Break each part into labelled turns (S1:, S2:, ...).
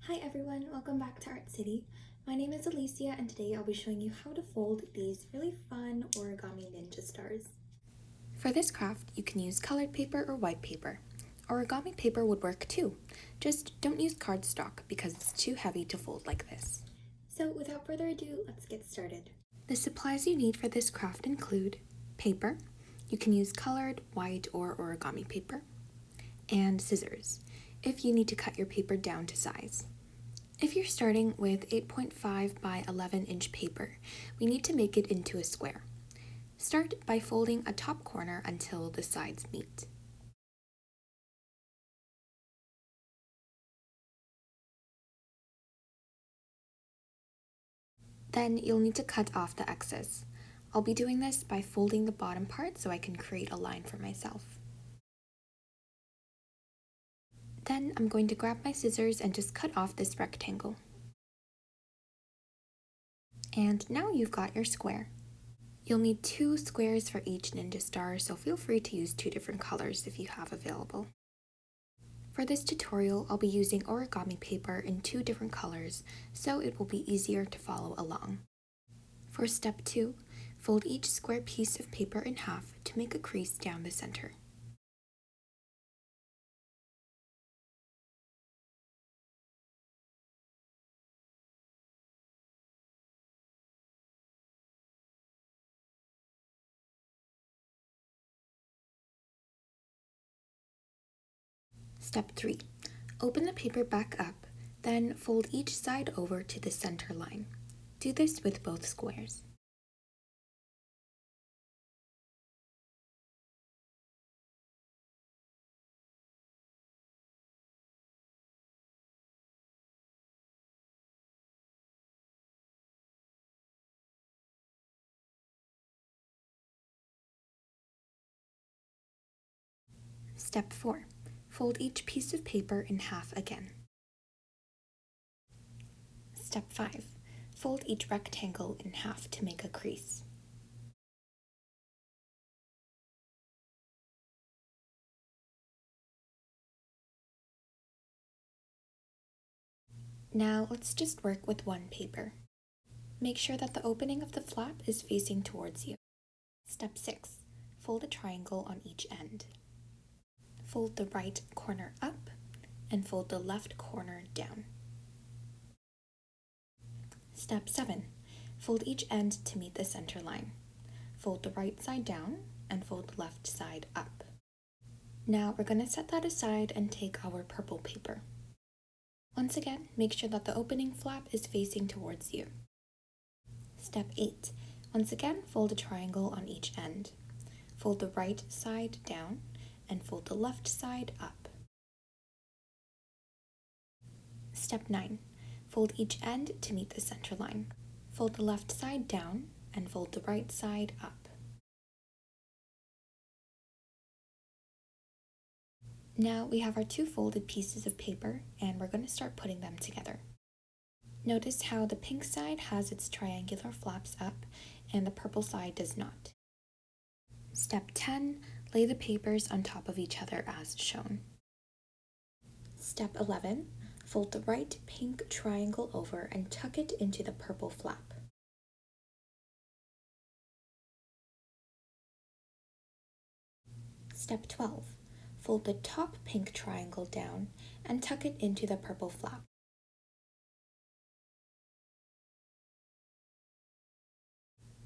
S1: Hi everyone, welcome back to Art City. My name is Alicia and today I'll be showing you how to fold these really fun origami ninja stars. For this craft, you can use colored paper or white paper. Origami paper would work too, just don't use cardstock because it's too heavy to fold like this. So without further ado, let's get started. The supplies you need for this craft include paper, you can use colored, white, or origami paper, and scissors, if you need to cut your paper down to size. If you're starting with 8.5 by 11 inch paper, we need to make it into a square. Start by folding a top corner until the sides meet. Then you'll need to cut off the excess. I'll be doing this by folding the bottom part so I can create a line for myself. Then I'm going to grab my scissors and just cut off this rectangle. And now you've got your square. You'll need 2 squares for each ninja star, so feel free to use 2 different colors if you have available. For this tutorial, I'll be using origami paper in 2 different colors, so it will be easier to follow along. For step 2, fold each square piece of paper in half to make a crease down the center. Step 3. Open the paper back up, then fold each side over to the center line. Do this with both squares. Step 4. Fold each piece of paper in half again. Step 5. Fold each rectangle in half to make a crease. Now let's just work with one paper. Make sure that the opening of the flap is facing towards you. Step 6. Fold a triangle on each end. Fold the right corner up and fold the left corner down. Step 7. Fold each end to meet the center line. Fold the right side down and fold the left side up. Now we're going to set that aside and take our purple paper. Once again, make sure that the opening flap is facing towards you. Step 8. Once again, fold a triangle on each end. Fold the right side down and fold the left side up. Step 9. Fold each end to meet the center line. Fold the left side down and fold the right side up. Now we have our 2 folded pieces of paper and we're going to start putting them together. Notice how the pink side has its triangular flaps up and the purple side does not. Step 10. Lay the papers on top of each other as shown. Step 11. Fold the right pink triangle over and tuck it into the purple flap. Step 12. Fold the top pink triangle down and tuck it into the purple flap.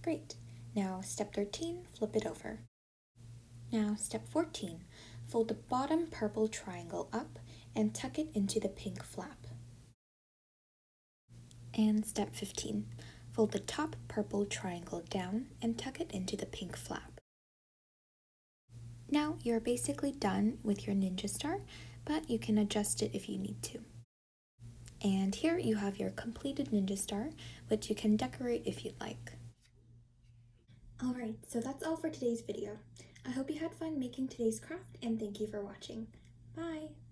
S1: Great. Now step 13, flip it over. Now step 14, fold the bottom purple triangle up and tuck it into the pink flap. And step 15, fold the top purple triangle down and tuck it into the pink flap. Now you're basically done with your ninja star, but you can adjust it if you need to. And here you have your completed ninja star, which you can decorate if you'd like. Alright, so that's all for today's video. I hope you had fun making today's craft and thank you for watching. Bye!